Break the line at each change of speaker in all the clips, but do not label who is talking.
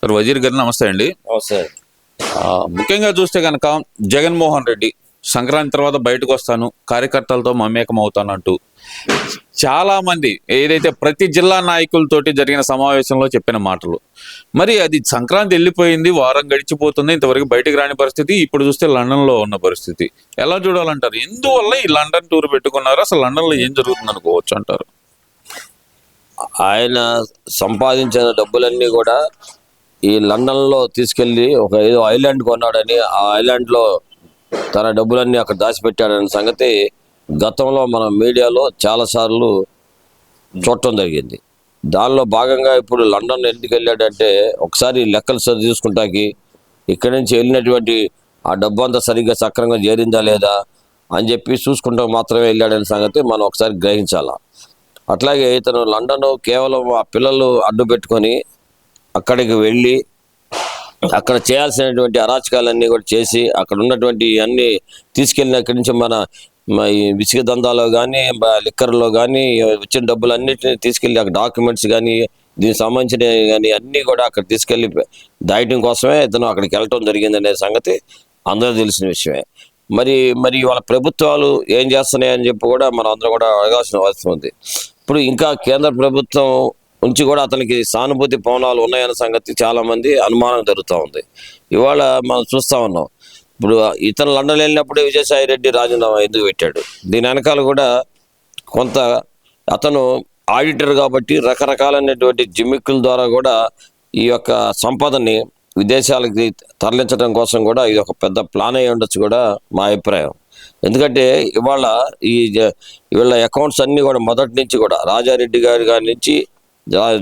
Sir Wazir గారు నమస్తే అండి.
సార్
ముఖ్యంగా చూస్తే కనుక జగన్మోహన్ రెడ్డి సంక్రాంతి తర్వాత బయటకు వస్తాను, కార్యకర్తలతో మమేకం అవుతానంటూ చాలా మంది ఏదైతే ప్రతి జిల్లా నాయకులతోటి జరిగిన సమావేశంలో చెప్పిన మాటలు, మరి అది సంక్రాంతి వెళ్ళిపోయింది, వారం గడిచిపోతుంది, ఇంతవరకు బయటకు రాని పరిస్థితి. ఇప్పుడు చూస్తే లండన్లో ఉన్న పరిస్థితి ఎలా చూడాలంటారు? ఎందువల్ల ఈ లండన్ టూర్ పెట్టుకున్నారు? అసలు లండన్లో ఏం జరుగుతుంది అనుకోవచ్చు అంటారు?
ఆయన సంపాదించిన డబ్బులన్నీ కూడా ఈ లండన్లో తీసుకెళ్ళి ఒక ఏదో ఐలాండ్ కొన్నాడని, ఆ ఐలాండ్లో తన డబ్బులన్నీ అక్కడ దాచిపెట్టాడనే సంగతి గతంలో మన మీడియాలో చాలాసార్లు చూడటం జరిగింది. దానిలో భాగంగా ఇప్పుడు లండన్ ఎందుకు వెళ్ళాడంటే, ఒకసారి లెక్కలు సరి చూసుకుంటాకి ఇక్కడి నుంచి వెళ్ళినటువంటి ఆ డబ్బు అంతా సరిగ్గా సక్రంగా చేరిందా లేదా అని చెప్పి చూసుకుంటా మాత్రమే వెళ్ళాడనే సంగతి మనం ఒకసారి గ్రహించాలా. అట్లాగే ఇతను లండన్ కేవలం ఆ పిల్లలు అడ్డు పెట్టుకొని అక్కడికి వెళ్ళి అక్కడ చేయాల్సినటువంటి అరాచకాలన్నీ కూడా చేసి అక్కడ ఉన్నటువంటి అన్నీ తీసుకెళ్ళిన అక్కడి నుంచి మన ఈ విసిగ దందాలో కానీ లిక్కర్లో కానీ వచ్చిన డబ్బులన్నింటినీ తీసుకెళ్ళి అక్కడ డాక్యుమెంట్స్ కానీ దీనికి సంబంధించినవి కానీ అన్నీ కూడా అక్కడ తీసుకెళ్ళి దాయటం కోసమే ఇతను అక్కడికి వెళ్ళటం జరిగిందనే సంగతి అందరూ తెలిసిన విషయమే. మరి వాళ్ళ ప్రభుత్వాలు ఏం చేస్తున్నాయని చెప్పి కూడా మనం అందరూ కూడా అడగాల్సిన అవసరం ఉంది. ఇప్పుడు ఇంకా కేంద్ర ప్రభుత్వం నుంచి కూడా అతనికి సానుభూతి పవనాలు ఉన్నాయన్న సంగతి చాలామంది అనుమానం జరుగుతూ ఉంది. ఇవాళ మనం చూస్తూ ఉన్నాం. ఇప్పుడు ఇతను లండన్ వెళ్ళినప్పుడు విజయసాయి రెడ్డి రాజీనామా ఎందుకు పెట్టాడు? దీని వెనకాల కూడా కొంత అతను ఆడిటర్ కాబట్టి రకరకాలైనటువంటి జిమ్మిక్కుల ద్వారా కూడా ఈ యొక్క సంపదని విదేశాలకి తరలించడం కోసం కూడా ఇది ఒక పెద్ద ప్లాన్ అయి ఉండొచ్చు కూడా మా అభిప్రాయం. ఎందుకంటే ఇవాళ వీళ్ళ అకౌంట్స్ అన్నీ కూడా మొదటి నుంచి కూడా రాజారెడ్డి గారి నుంచి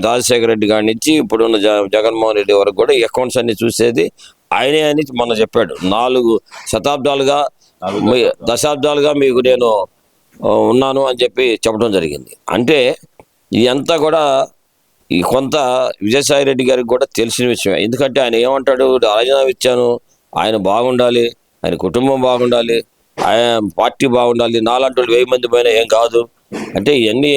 రాజశేఖర రెడ్డి గారి నుంచి ఇప్పుడున్న జగన్మోహన్ రెడ్డి వరకు కూడా ఈ అకౌంట్స్ అన్ని చూసేది ఆయనే అని మొన్న చెప్పాడు. 4 దశాబ్దాలుగా మీకు నేను ఉన్నాను అని చెప్పి చెప్పడం జరిగింది. అంటే ఇదంతా కూడా ఈ కొంత విజయసాయి రెడ్డి గారికి కూడా తెలిసిన విషయమే. ఎందుకంటే ఆయన ఏమంటాడు, రాజీనామా ఇచ్చాను, ఆయన బాగుండాలి, ఆయన కుటుంబం బాగుండాలి, ఆయన పార్టీ బాగుండాలి, నాలాంటి 1000 మంది పైన ఏం కాదు అంటే ఇవన్నీ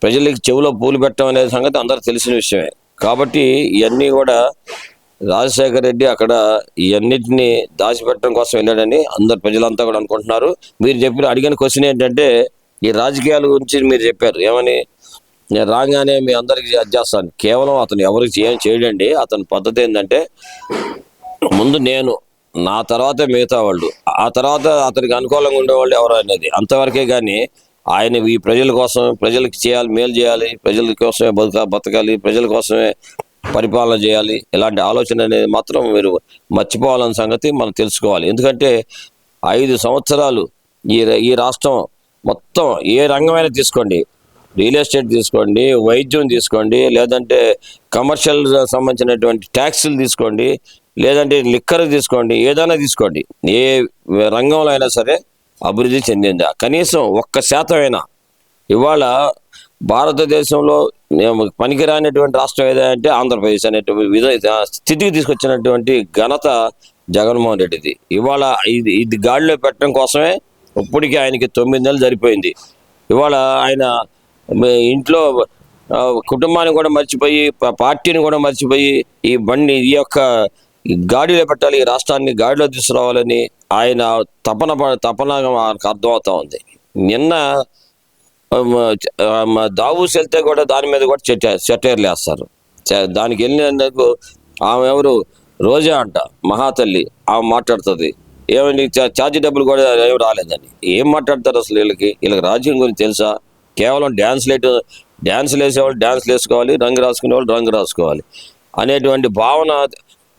ప్రజలకి చెవిలో పూలు పెట్టడం అనే సంగతి అందరూ తెలిసిన విషయమే. కాబట్టి ఇవన్నీ కూడా రాజశేఖర రెడ్డి అక్కడ ఇవన్నిటిని దాచిపెట్టడం కోసం వెళ్ళాడని అందరు ప్రజలంతా కూడా అనుకుంటున్నారు. మీరు అడిగిన క్వశ్చన్ ఏంటంటే, ఈ రాజకీయాల గురించి మీరు చెప్పారు ఏమని, నేను రాగానే మీ అందరికి చేస్తాను. కేవలం అతను ఎవరికి ఏం చేయడండి. అతని పద్ధతి ఏంటంటే, ముందు నేను, నా తర్వాత మిగతా వాళ్ళు, ఆ తర్వాత అతనికి అనుకూలంగా ఉండేవాళ్ళు ఎవరు అనేది అంతవరకే. కానీ ఆయన ఈ ప్రజల కోసం, ప్రజలకు చేయాలి, మేలు చేయాలి, ప్రజల కోసమే బతకాలి, ప్రజల కోసమే పరిపాలన చేయాలి, ఇలాంటి ఆలోచన అనేది మాత్రం మీరు మర్చిపోవాలన్న సంగతి మనం తెలుసుకోవాలి. ఎందుకంటే 5 సంవత్సరాలు ఈ రాష్ట్రం మొత్తం ఏ రంగమైనా తీసుకోండి, రియల్ ఎస్టేట్ తీసుకోండి, వైద్యం తీసుకోండి, లేదంటే కమర్షియల్ సంబంధించినటువంటి ట్యాక్సులు తీసుకోండి, లేదంటే లిక్కర్ తీసుకోండి, ఏదైనా తీసుకోండి, ఏ రంగంలో అయినా సరే అభివృద్ధి చెందిందా? కనీసం 1% ఇవాళ భారతదేశంలో పనికిరానటువంటి రాష్ట్రం ఏదంటే ఆంధ్రప్రదేశ్ అనేటువంటి స్థితికి తీసుకొచ్చినటువంటి ఘనత జగన్మోహన్ రెడ్డిది. ఇవాళ ఇది గాడిలో పెట్టడం కోసమే ఇప్పటికీ ఆయనకి 9 నెలలు సరిపోయింది. ఇవాళ ఆయన ఇంట్లో కుటుంబాన్ని కూడా మర్చిపోయి, పార్టీని కూడా మర్చిపోయి ఈ యొక్క గాడిలో పెట్టాలి, ఈ రాష్ట్రాన్ని గాడిలో తీసుకురావాలని ఆయన తపనగా మనకు అర్థమవుతా ఉంది. నిన్న దావూస్ వెళ్తే కూడా దాని మీద కూడా సెటైర్లు వేస్తారు. దానికి వెళ్ళినందుకు ఆమె ఎవరు, రోజా అంట, మహాతల్లి, ఆమె మాట్లాడుతుంది ఏమని, ఛార్జీ డబ్బులు కూడా ఏమి రాలేదని. ఏం మాట్లాడతారు అసలు? వీళ్ళకి రాజ్యం గురించి తెలుసా? కేవలం డ్యాన్సులు వేసేవాళ్ళు డ్యాన్సులు వేసుకోవాలి, రంగు రాసుకునే వాళ్ళు రంగు రాసుకోవాలి అనేటువంటి భావన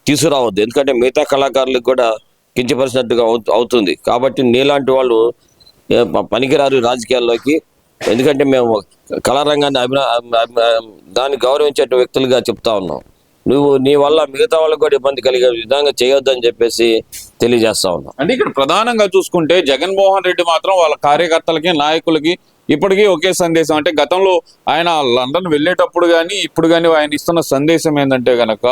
తీసుకురావద్దు. ఎందుకంటే మిగతా కళాకారులకు కూడా కించపరిచినట్టుగా అవుతుంది. కాబట్టి నీలాంటి వాళ్ళు పనికిరారు రాజకీయాల్లోకి. ఎందుకంటే మేము కళారంగాన్ని దాన్ని గౌరవించే వ్యక్తులుగా చెప్తా ఉన్నాం. నీ వల్ల మిగతా వాళ్ళకి కూడా ఇబ్బంది కలిగే విధంగా చేయొద్దని చెప్పేసి తెలియజేస్తా ఉన్నాం.
అంటే ఇక్కడ ప్రధానంగా చూసుకుంటే జగన్మోహన్ రెడ్డి మాత్రం వాళ్ళ కార్యకర్తలకి, నాయకులకి ఇప్పటికీ ఒకే సందేశం. అంటే గతంలో ఆయన లండన్ వెళ్ళేటప్పుడు కానీ ఇప్పుడు కానీ ఆయన ఇస్తున్న సందేశం ఏంటంటే గనక,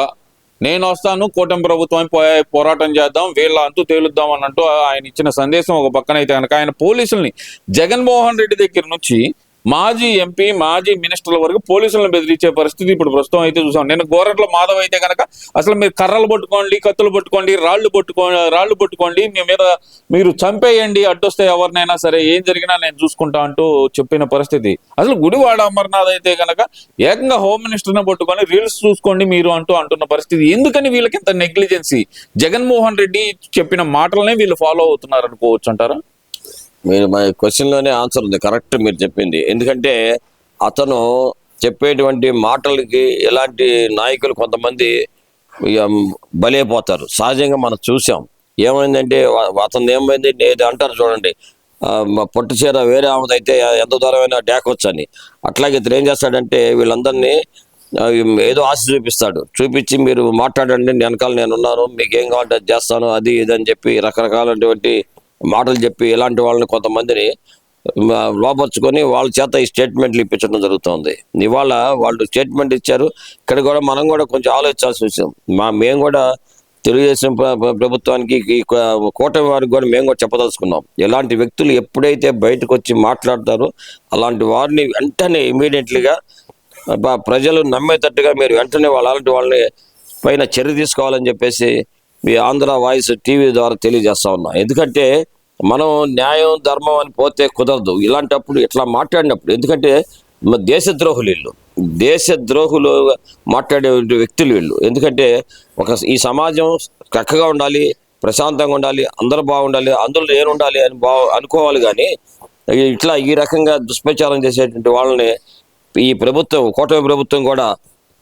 నేను వస్తాను, కూటమి ప్రభుత్వం పోరాటం చేద్దాం, వీళ్ళ అంతు తేలుద్దాం అన్నట్టు ఆయన ఇచ్చిన సందేశం ఒక పక్కన అయితే కనుక, ఆయన పోలీసుల్ని జగన్మోహన్ రెడ్డి దగ్గర నుంచి మాజీ ఎంపీ మాజీ మినిస్టర్ల వరకు పోలీసులను బెదిరించే పరిస్థితి ఇప్పుడు ప్రస్తుతం అయితే చూసాం. నేను గోరట్ల మాధవ్ అయితే కనుక అసలు మీరు కర్రలు పట్టుకోండి, కత్తులు పట్టుకోండి, రాళ్లు పట్టుకోండి, మీ మీద మీరు చంపేయండి, అడ్డొస్తే ఎవరినైనా సరే, ఏం జరిగినా నేను చూసుకుంటా అంటూ చెప్పిన పరిస్థితి. అసలు గుడివాడ అమర్నాథ్ అయితే కనుక ఏకంగా హోమ్ మినిస్టర్ని పట్టుకొని రీల్స్ చూసుకోండి మీరు అంటున్న పరిస్థితి. ఎందుకని వీళ్ళకి ఇంత నెగ్లిజెన్సీ? జగన్మోహన్ రెడ్డి చెప్పిన మాటలనే వీళ్ళు ఫాలో అవుతున్నారు అనుకోవచ్చు అంటారా?
మీరు మా క్వశ్చన్లోనే ఆన్సర్ ఉంది, కరెక్ట్ మీరు చెప్పింది. ఎందుకంటే అతను చెప్పేటువంటి మాటలకి ఎలాంటి నాయకులు కొంతమంది ఇక బలైపోతారు. సహజంగా మనం చూసాం. ఏమైందంటే అతను ఏమైంది ఏది అంటారు చూడండి, పొట్టు చీర వేరే ఆమెదైతే ఎంత దూరమైనా డాకొచ్చు అని. అట్లాగే ఇతను ఏం చేస్తాడంటే వీళ్ళందరినీ ఏదో ఆశ చూపించి మీరు మాట్లాడండి, వెనకాల నేను ఉన్నాను, మీకు ఏం కావాలంటే అది చేస్తాను, అది ఇది అని చెప్పి రకరకాలైనటువంటి మాటలు చెప్పి ఇలాంటి వాళ్ళని కొంతమందిని లోపరుచుకొని వాళ్ళ చేత ఈ స్టేట్మెంట్లు ఇప్పించడం జరుగుతుంది. ఇవాళ వాళ్ళు స్టేట్మెంట్ ఇచ్చారు. ఇక్కడ కూడా మనం కూడా కొంచెం ఆలోచించాల్సి వచ్చింది. మేము కూడా తెలుగుదేశం ప్రభుత్వానికి ఈ కూటమి వారికి కూడా మేము కూడా చెప్పదలుచుకున్నాం. ఎలాంటి వ్యక్తులు ఎప్పుడైతే బయటకు వచ్చి మాట్లాడతారో అలాంటి వారిని వెంటనే ఇమీడియట్లీగా ప్రజలు నమ్మేటట్టుగా మీరు వెంటనే అలాంటి వాళ్ళని పైన చర్య తీసుకోవాలని చెప్పేసి మీ ఆంధ్ర వాయిస్ టీవీ ద్వారా తెలియజేస్తా ఉన్నాం. ఎందుకంటే మనం న్యాయం ధర్మం అని పోతే కుదరదు ఇలాంటప్పుడు, ఇట్లా మాట్లాడినప్పుడు. ఎందుకంటే దేశద్రోహులు మాట్లాడే వ్యక్తులు వీళ్ళు. ఎందుకంటే ఈ సమాజం చక్కగా ఉండాలి, ప్రశాంతంగా ఉండాలి, అందరూ బాగుండాలి, అందులో నేను ఉండాలి అని అనుకోవాలి. కానీ ఇట్లా ఈ రకంగా దుష్ప్రచారం చేసేటువంటి వాళ్ళని ఈ ప్రభుత్వం, కూటమి ప్రభుత్వం కూడా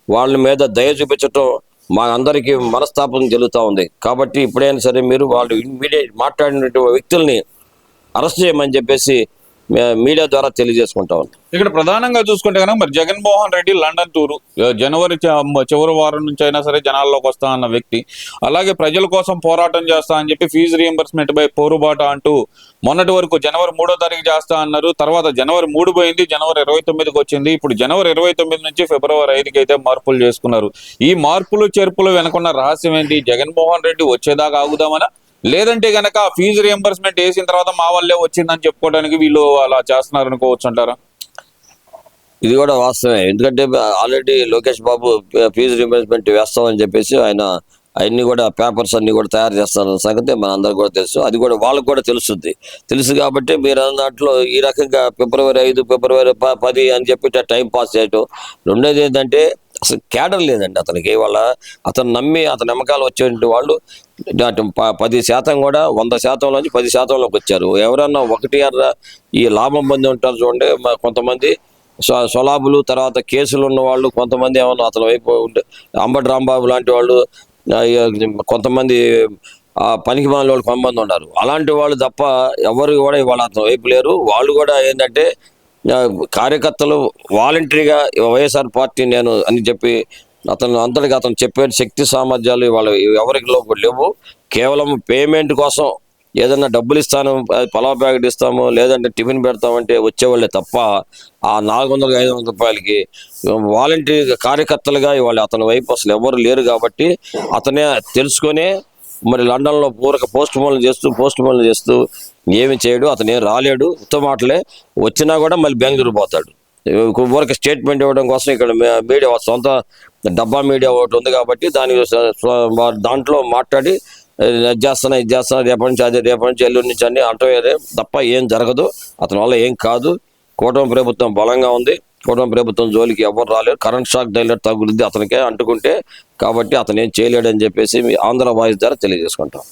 వాళ్ళ మీద దయ చూపించటం మా అందరికీ మనస్తాపం జరుగుతూ ఉంది. కాబట్టి ఇప్పుడైనా సరే మీరు వాళ్ళు ఇమ్మీడియట్ మాట్లాడినటువంటి వ్యక్తుల్ని అరెస్ట్ చేయమని చెప్పేసి మీడియా ద్వారా తెలియజేసుకుంటా ఉన్నాం.
ఇక్కడ ప్రధానంగా చూసుకుంటే కనుక మరి జగన్మోహన్ రెడ్డి లండన్ టూరు జనవరి చివరి వారం నుంచి అయినా సరే జనాల్లోకి వస్తా అన్న వ్యక్తి, అలాగే ప్రజల కోసం పోరాటం చేస్తా అని చెప్పి ఫీజు రియంబర్స్మెంట్ పై పోరుబాట అంటూ మొన్నటి వరకు జనవరి 3వ తారీఖు చేస్తా అన్నారు. తర్వాత జనవరి 3 పోయింది, జనవరి 29కి వచ్చింది. ఇప్పుడు జనవరి 29 నుంచి ఫిబ్రవరి 5కి అయితే మార్పులు చేసుకున్నారు. ఈ మార్పులు చేర్పులు వెనుకున్న రహస్యం ఏంటి? జగన్మోహన్ రెడ్డి వచ్చేదాకా ఆగుదామనా, లేదంటే గనక ఫీజు రియంబర్స్మెంట్ వేసిన తర్వాత మా వల్లే వచ్చిందని చెప్పుకోవడానికి వీళ్ళు అలా చేస్తున్నారు అనుకోవచ్చు అంటారా?
ఇది కూడా వాస్తవమే. ఎందుకంటే already Lokesh Babu fee reimbursement వేస్తామని చెప్పేసి ఆయన అవన్నీ కూడా పేపర్స్ అన్ని కూడా తయారు చేస్తారన్న సంగతి మన అందరికి కూడా తెలుసు. అది కూడా వాళ్ళకు కూడా తెలుసు కాబట్టి మీరు అన్న దాంట్లో ఈ రకంగా ఫిబ్రవరి 5 ఫిబ్రవరి 10 అని చెప్పి టైం పాస్ చేయటం. రెండోది ఏంటంటే అసలు క్యాడర్ లేదండి అతనికి. వాళ్ళ అతను నమ్మి అతని నమ్మకాలు వచ్చేటువంటి వాళ్ళు 10% కూడా 100%లోంచి 10%లోకి వచ్చారు. ఎవరన్నా 1 ఈ లాభం పొంది ఉంటారు చూడండి. కొంతమంది స్వలాభులు, తర్వాత కేసులు ఉన్న వాళ్ళు, కొంతమంది ఏమన్నా అతని వైపు అంబటి రాంబాబు లాంటి వాళ్ళు, కొంతమంది పనికిమాలిన వాళ్ళు కొంతమంది ఉన్నారు. అలాంటి వాళ్ళు తప్ప ఎవరు కూడా ఇవాళ అతని వైపు లేరు. వాళ్ళు కూడా ఏంటంటే కార్యకర్తలు వాలంటరీగా వైఎస్ఆర్ పార్టీ నేను అని చెప్పి అతను చెప్పే శక్తి సామర్థ్యాలు ఇవాళ ఎవరికి లేవు. కేవలం పేమెంట్ కోసం ఏదన్నా డబ్బులు ఇస్తాను, పలావ్ ప్యాకెట్ ఇస్తాము, లేదంటే టిఫిన్ పెడతామంటే వచ్చేవాళ్ళే తప్ప ఆ 400-500 రూపాయలకి వాలంటరీ కార్యకర్తలుగా ఇవాళ అతని వైపు అసలు ఎవరు లేరు. కాబట్టి అతనే తెలుసుకొని మరి లండన్లో పోస్ట్ పోన్లు చేస్తూ ఏమి చేయడు. అతను ఏం రాలేడు, ఉత్తమాటలే. వచ్చినా కూడా మళ్ళీ బెంగళూరు పోతాడు. ఊరికి స్టేట్మెంట్ ఇవ్వడం కోసం ఇక్కడ మీడియా, సొంత డబ్బా మీడియా ఒకటి ఉంది కాబట్టి దాంట్లో మాట్లాడి ఇది చేస్తాను రేపటి నుంచి ఎల్లుండి నుంచి అన్ని అంటవేదే తప్ప ఏం జరగదు. అతని వల్ల ఏం కాదు. కూటమి ప్రభుత్వం బలంగా ఉంది. కూటమి ప్రభుత్వం జోలికి ఎవరు రాలేరు. కరెంట్ షాక్ డైలర్ తగులుద్ది అతనికే అంటుకుంటే. కాబట్టి అతను ఏం చేయలేడని చెప్పేసి ఆంధ్ర వాయిస్ ద్వారా తెలియజేసుకుంటాం.